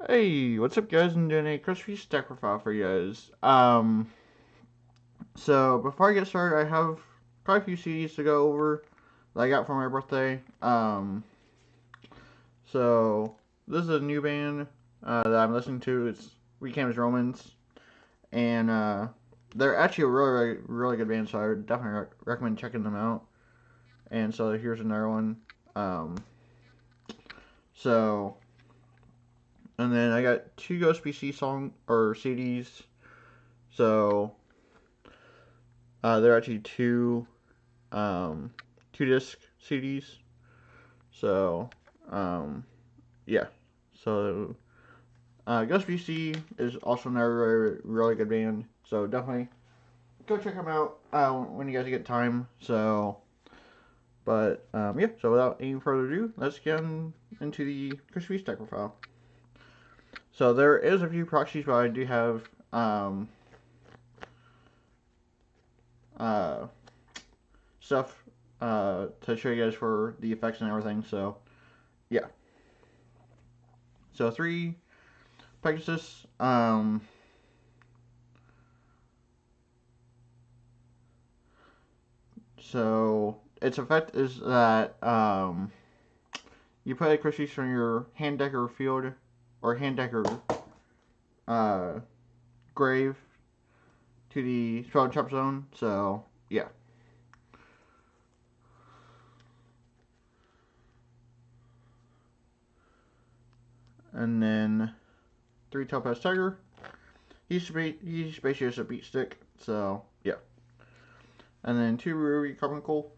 Hey, what's up, guys? I'm doing a crispy stack profile for you guys. So before I get started, I have quite a few CDs to go over that I got for my birthday. So this is a new band that I'm listening to. It's Weekend's Romans, and they're actually a really good band. So I would definitely recommend checking them out. And so here's another one. Um, so and then I got two Ghost PC song or CDs. So they're actually um, two disc CDs. So um, yeah. So Ghost BC is also another really good band. So definitely go check them out when you guys get time. So, but yeah. So without any further ado, let's get into the Crispy Stack profile. So there is a few proxies, but I do have uh, stuff to show you guys for the effects and everything. So yeah. So three Pegasus. So its effect is that you put a Christie's from your hand decker field or hand decker uh, grave to the spell trap zone. So yeah. And then three Topaz Tiger. He's basically just a beat stick. So yeah. And then two Ruby Carbuncle.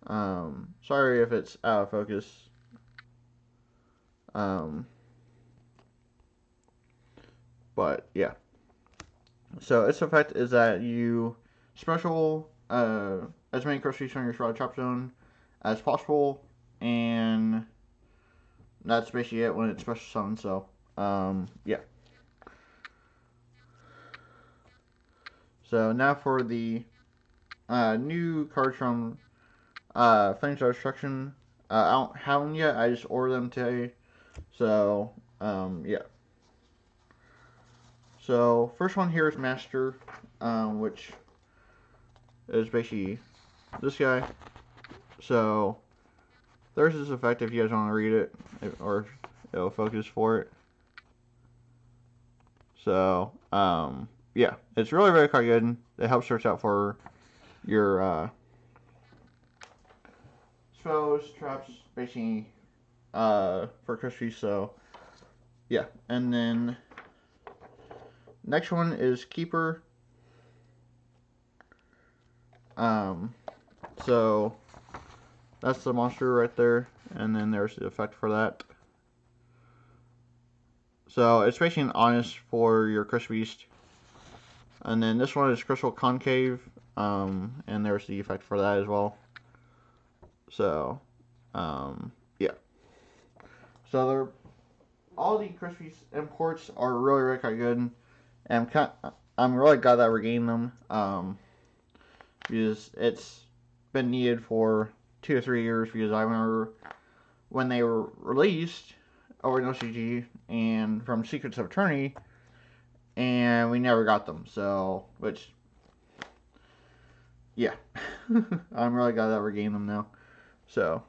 Sorry if it's out of focus. Um, but yeah. So its effect is that you special as many groceries from your Shroud Chop Zone as possible, and that's basically it when it's special summon. So yeah. So now for the new cards from Flamestar Destruction. I don't have them yet. I just ordered them today. So yeah. So first one here is Master, which is basically this guy. So there's his effect if you guys want to read it, or it'll focus for it. So yeah, it's really quite good. It helps search out for your spells, traps, basically for Crispy. So yeah, and then next one is Keeper. Um, so that's the monster right there, and then there's the effect for that. So it's basically an honest for your Crispy Beast. And then this one is Crystal Concave, and there's the effect for that as well. So, yeah. So they're all the Crispy imports are really quite good, and I'm really glad that we're getting them, because it's been needed for 2 or 3 years. Because I remember when they were released over in OCG and from Secrets of Eternity, and we never got them. So, which, yeah, I'm really glad that we're getting them now. So,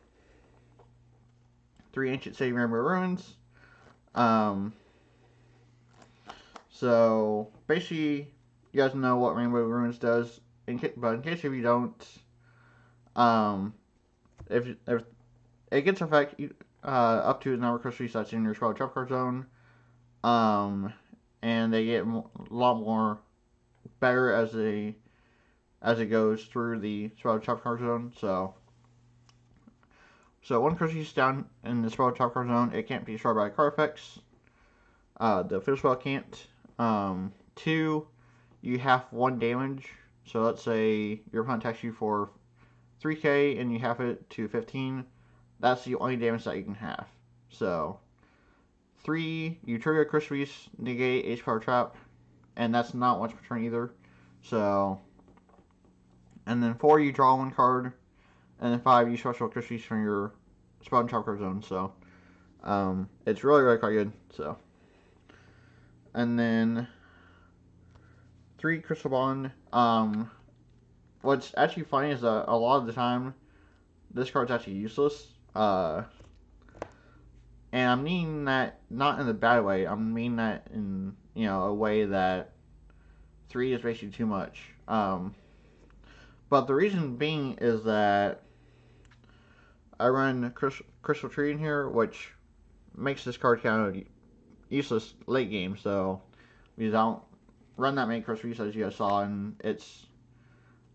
three ancient city Rainbow Ruins. Um, so basically, you guys know what Rainbow Ruins does. But in case if you don't, um, if it gets effect up to the number of crystals that's in your spell trap card zone, and they get a lot more better as it goes through the spell trap card zone. So one crystal is down in the spell trap card zone, it can't be destroyed by card effects. The field spell can't. Two, you have one damage. So let's say your opponent attacks you for 3k and you have it to 15. That's the only damage that you can have. So, 3, you trigger a Crystal Beast, negate H Power Trap, and that's not once per turn either. So, and then 4, you draw one card, and then 5, you special Crystal Beast from your spell and trap card zone. So, It's really quite good. So, and then 3 Crystal Bond. What's actually funny is that a lot of the time this card's actually useless. And I'm meaning that not in a bad way. I'm meaning that in a way that 3 is basically too much. But the reason being is that I run Crystal Tree in here, which makes this card kind of useless late game. So because I don't run that many Crystal Trees as you guys saw, and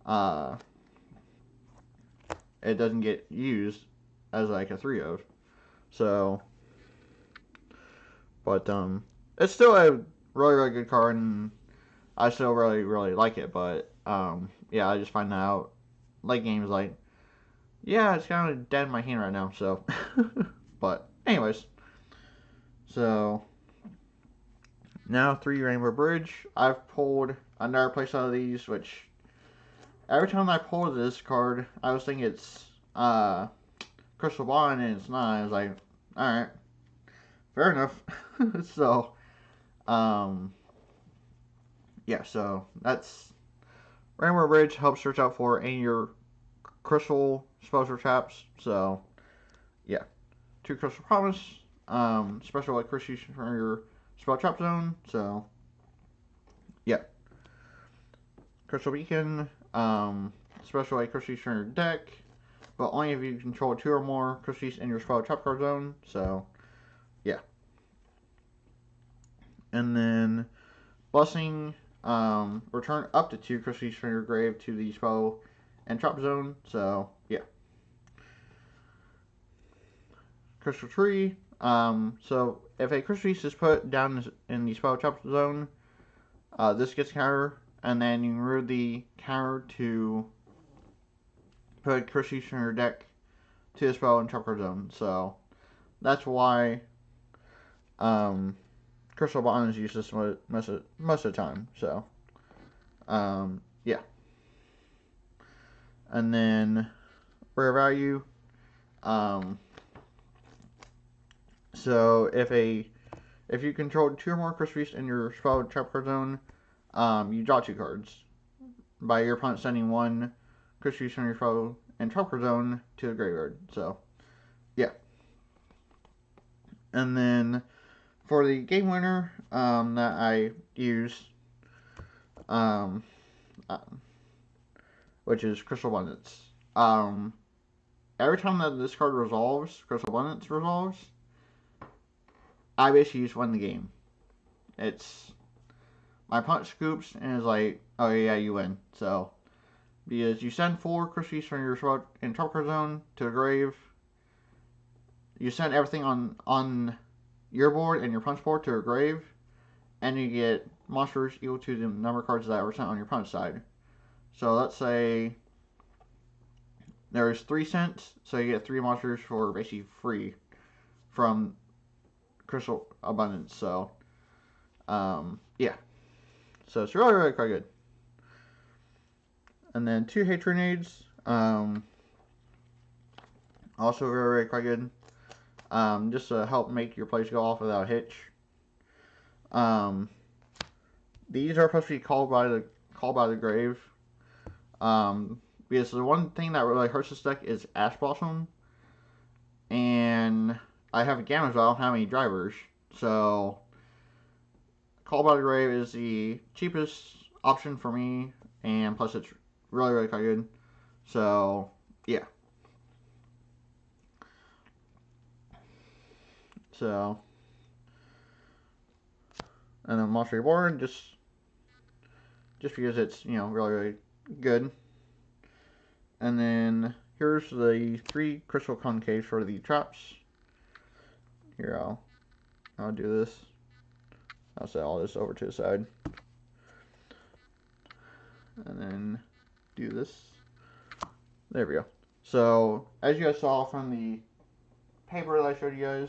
uh, it doesn't get used as like a 3 of. So, but it's still a really good card, and I still really like it. But yeah, I just find that out late games like, yeah, it's kind of dead in my hand right now. So, but anyways, so now 3 Rainbow Bridge. I've pulled another place out of these, which every time I pulled this card, I was thinking it's Crystal Bond, and it's not. I was like, alright, fair enough. So, yeah, so that's Rainbow Bridge helps search out for any of your crystal spells or traps. So, yeah. 2 Crystal Promise, special electricity for your spell trap zone. So, yeah. Crystal Beacon, special electricity for your deck, but only if you control 2 or more crystals in your spell trap card zone. So, yeah. And then Blessing, return up to 2 crystals from your grave to the spell and trap zone. So, yeah. Crystal Tree, so if a crystal is put down in the spell trap zone, this gets counter, and then you can remove the counter to put a crystal from your deck to the spell and trap card zone. So, that's why Crystal Bond is useless most of the time. So, yeah. And then rare value. So if you control 2 or more crystals in your spell trap card zone, you draw 2 cards. By your opponent sending 1 crystal from your spell and trap card zone to the graveyard. So, yeah. And then for the game winner that I use, which is Crystal Abundance. Every time that this card resolves, Crystal Abundance resolves, I basically just win the game. It's my punch scoops and is like, oh yeah, you win. So because you send 4 crystals from your spell and trap card zone to the grave, you send everything on your board and your punch board to a grave, and you get monsters equal to the number of cards that were sent on your punch side. So let's say there's 3 cents, so you get 3 monsters for basically free from Crystal Abundance. So, yeah. So it's really quite good. And then 2 Hate Grenades, also very quite good. Just to help make your plays go off without a hitch. These are supposed to be called by the grave. Because the one thing that really hurts this deck is Ash Blossom, and I have a Gamma, so I don't have any drivers. So, Call by the Grave is the cheapest option for me, and plus it's really quite good. So, yeah. So, and then Monster Reborn, just because it's, really good. And then here's the 3 crystal concaves for the traps. Here, I'll do this. I'll set all this over to the side. And then do this. There we go. So, as you guys saw from the paper that I showed you guys,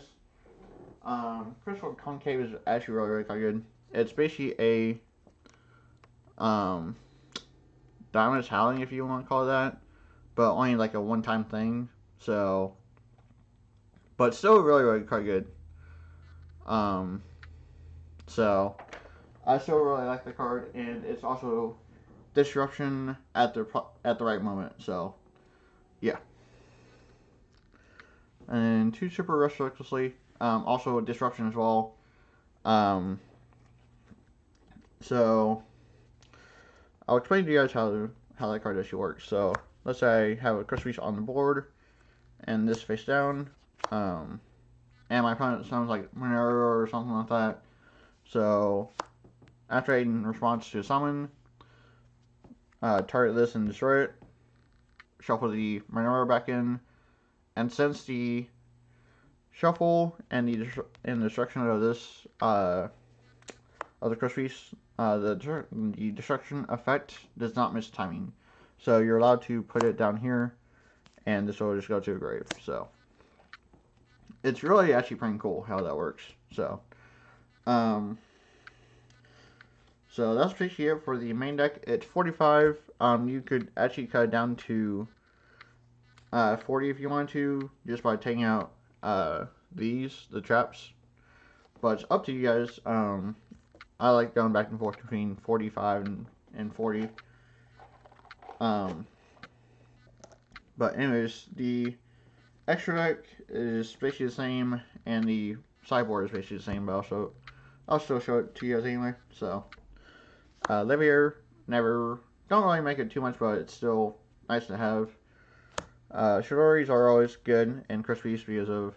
crystal concave is actually really quite good. It's basically a diamond howling, if you want to call it that, but only like a one-time thing. So but still really quite good. Um, so I still really like the card, and it's also disruption at the right moment. So yeah, and two super rush recklessly. Also disruption as well. Um, so I'll explain to you guys how that card actually works. So let's say I have a crystal beast on the board, and this face down. Um, and my opponent sounds like Monero or something like that. So after in response to a summon, target this and destroy it. Shuffle the Monero back in, and since the shuffle and the destruction of this of the crystal beast, the destruction effect does not miss timing. So you're allowed to put it down here, and this will just go to a grave. So it's really actually pretty cool how that works. So um, so that's basically it for the main deck. It's 45. You could actually cut it down to 40 if you want to, just by taking out the traps. But it's up to you guys. I like going back and forth between 45 and 40. But anyways, the extra deck is basically the same, and the sideboard is basically the same, but I'll still show it to you guys anyway. So, Livier, never, don't really make it too much, but it's still nice to have. Shadori's are always good, and Crispies because of